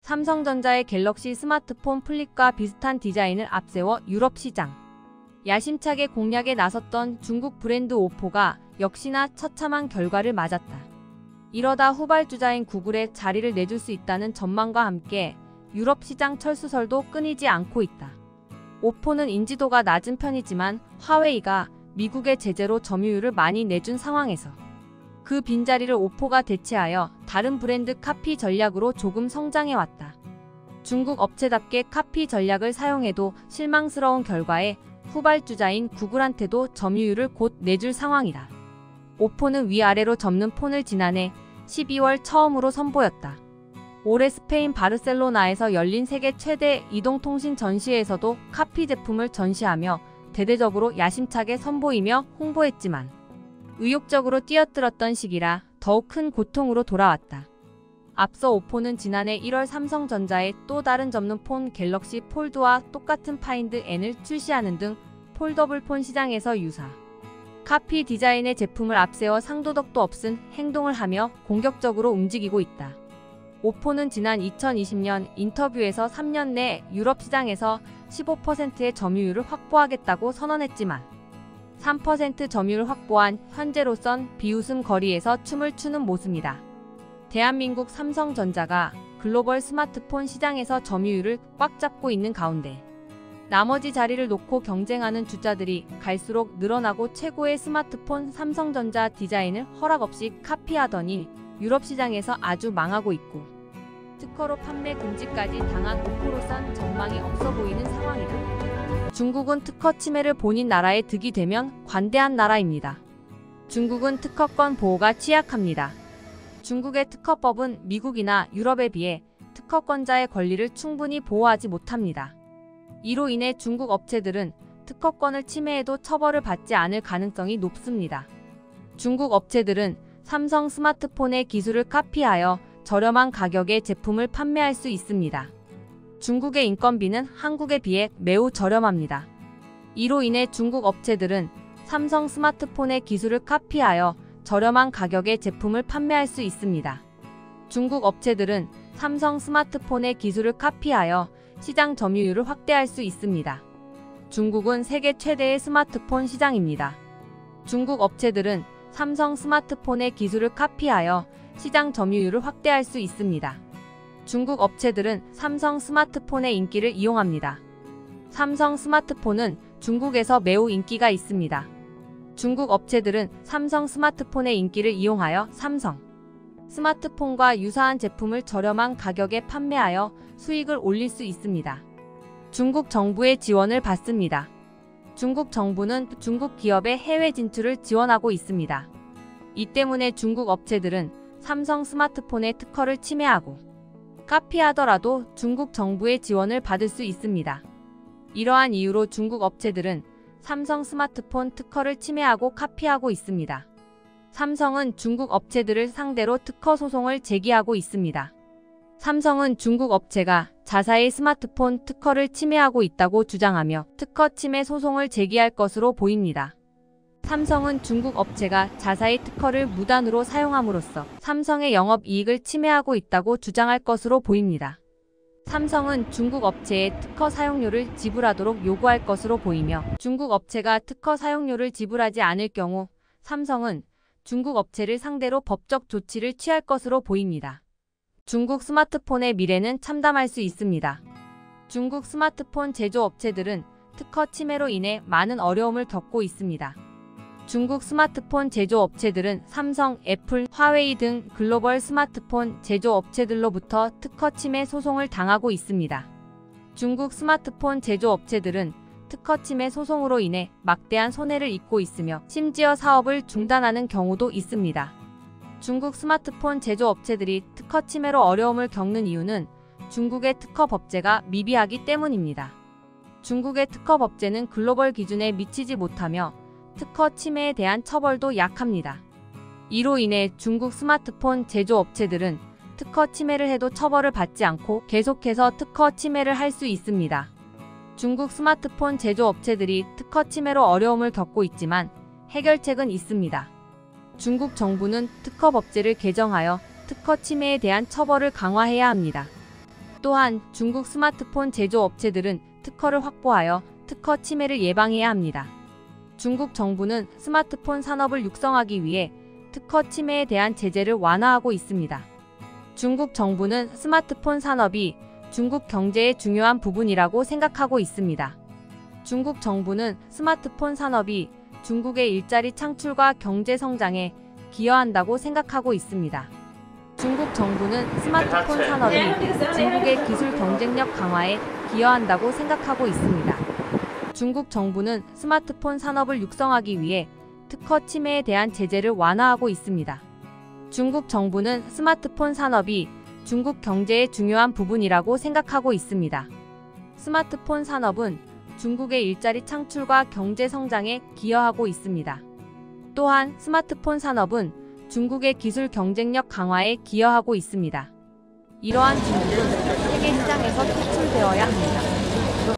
삼성전자의 갤럭시 스마트폰 플립과 비슷한 디자인을 앞세워 유럽 시장 야심차게 공략에 나섰던 중국 브랜드 오포가 역시나 처참한 결과를 맞았다. 이러다 후발주자인 구글에 자리를 내줄 수 있다는 전망과 함께 유럽 시장 철수설도 끊이지 않고 있다. 오포는 인지도가 낮은 편이지만 화웨이가 미국의 제재로 점유율을 많이 내준 상황에서 그 빈자리를 오포가 대체하여 다른 브랜드 카피 전략으로 조금 성장해왔다. 중국 업체답게 카피 전략을 사용해도 실망스러운 결과에 후발주자인 구글한테도 점유율을 곧 내줄 상황이다. 오포는 위아래로 접는 폰을 지난해 12월 처음으로 선보였다. 올해 스페인 바르셀로나에서 열린 세계 최대 이동통신 전시회에서도 카피 제품을 전시하며 대대적으로 야심차게 선보이며 홍보했지만 의욕적으로 뛰어들었던 시기라 더욱 큰 고통으로 돌아왔다. 앞서 오포는 지난해 1월 삼성전자의 또 다른 접는 폰 갤럭시 폴드와 똑같은 파인드 N을 출시하는 등 폴더블 폰 시장에서 유사 카피 디자인의 제품을 앞세워 상도덕도 없은 행동을 하며 공격적으로 움직이고 있다. 오포는 지난 2020년 인터뷰에서 3년 내 유럽 시장에서 15%의 점유율을 확보하겠다고 선언했지만 3% 점유율을 확보한 현재로선 비웃음 거리에서 춤을 추는 모습이다. 대한민국 삼성전자가 글로벌 스마트폰 시장에서 점유율을 꽉 잡고 있는 가운데 나머지 자리를 놓고 경쟁하는 주자들이 갈수록 늘어나고 최고의 스마트폰 삼성전자 디자인을 허락 없이 카피하더니 유럽 시장에서 아주 망하고 있고 특허로 판매 금지까지 당한 오포로선 전망이 없어 보이는 상황이다. 중국은 특허 침해를 본인 나라에 득이 되면 관대한 나라입니다. 중국은 특허권 보호가 취약합니다. 중국의 특허법은 미국이나 유럽에 비해 특허권자의 권리를 충분히 보호하지 못합니다. 이로 인해 중국 업체들은 특허권을 침해해도 처벌을 받지 않을 가능성이 높습니다. 중국 업체들은 삼성 스마트폰의 기술을 카피하여 저렴한 가격에 제품을 판매할 수 있습니다. 중국의 인건비는 한국에 비해 매우 저렴합니다. 이로 인해 중국 업체들은 삼성 스마트폰의 기술을 카피하여 저렴한 가격에 제품을 판매할 수 있습니다. 중국 업체들은 삼성 스마트폰의 기술을 카피하여 시장 점유율을 확대할 수 있습니다. 중국은 세계 최대의 스마트폰 시장입니다. 중국 업체들은 삼성 스마트폰의 기술을 카피하여 시장 점유율을 확대할 수 있습니다. 중국 업체들은 삼성 스마트폰의 인기를 이용합니다. 삼성 스마트폰은 중국에서 매우 인기가 있습니다. 중국 업체들은 삼성 스마트폰의 인기를 이용하여 삼성 스마트폰과 유사한 제품을 저렴한 가격에 판매하여 수익을 올릴 수 있습니다. 중국 정부의 지원을 받습니다. 중국 정부는 중국 기업의 해외 진출을 지원하고 있습니다. 이 때문에 중국 업체들은 삼성 스마트폰의 특허를 침해하고 카피하더라도 중국 정부의 지원을 받을 수 있습니다. 이러한 이유로 중국 업체들은 삼성 스마트폰 특허를 침해하고 카피하고 있습니다. 삼성은 중국 업체들을 상대로 특허 소송을 제기하고 있습니다. 삼성은 중국 업체가 자사의 스마트폰 특허를 침해하고 있다고 주장하며 특허 침해 소송을 제기할 것으로 보입니다. 삼성은 중국 업체가 자사의 특허를 무단으로 사용함으로써 삼성의 영업이익을 침해하고 있다고 주장할 것으로 보입니다. 삼성은 중국 업체의 특허 사용료를 지불하도록 요구할 것으로 보이며 중국 업체가 특허 사용료를 지불하지 않을 경우 삼성은 중국 업체를 상대로 법적 조치를 취할 것으로 보입니다. 중국 스마트폰의 미래는 참담할 수 있습니다. 중국 스마트폰 제조업체들은 특허 침해로 인해 많은 어려움을 겪고 있습니다. 중국 스마트폰 제조업체들은 삼성, 애플, 화웨이 등 글로벌 스마트폰 제조업체들로부터 특허 침해 소송을 당하고 있습니다. 중국 스마트폰 제조업체들은 특허 침해 소송으로 인해 막대한 손해를 입고 있으며 심지어 사업을 중단하는 경우도 있습니다. 중국 스마트폰 제조업체들이 특허 침해로 어려움을 겪는 이유는 중국의 특허 법제가 미비하기 때문입니다. 중국의 특허 법제는 글로벌 기준에 미치지 못하며 특허 침해에 대한 처벌도 약합니다. 이로 인해 중국 스마트폰 제조업체들은 특허 침해를 해도 처벌을 받지 않고 계속해서 특허 침해를 할 수 있습니다. 중국 스마트폰 제조업체들이 특허 침해로 어려움을 겪고 있지만 해결책은 있습니다. 중국 정부는 특허 법제를 개정하여 특허 침해에 대한 처벌을 강화해야 합니다. 또한 중국 스마트폰 제조업체들은 특허를 확보하여 특허 침해를 예방해야 합니다. 중국 정부는 스마트폰 산업을 육성하기 위해 특허 침해에 대한 제재를 완화하고 있습니다. 중국 정부는 스마트폰 산업이 중국 경제의 중요한 부분이라고 생각하고 있습니다. 중국 정부는 스마트폰 산업이 중국의 일자리 창출과 경제 성장에 기여한다고 생각하고 있습니다. 중국 정부는 스마트폰 산업이 중국의 기술 경쟁력 강화에 기여한다고 생각하고 있습니다. 중국 정부는 스마트폰 산업을 육성하기 위해 특허 침해에 대한 제재를 완화하고 있습니다. 중국 정부는 스마트폰 산업이 중국 경제의 중요한 부분이라고 생각하고 있습니다. 스마트폰 산업은 중국의 일자리 창출과 경제 성장에 기여하고 있습니다. 또한 스마트폰 산업은 중국의 기술 경쟁력 강화에 기여하고 있습니다. 이러한 중국은 세계 시장에서 퇴출되어야 합니다.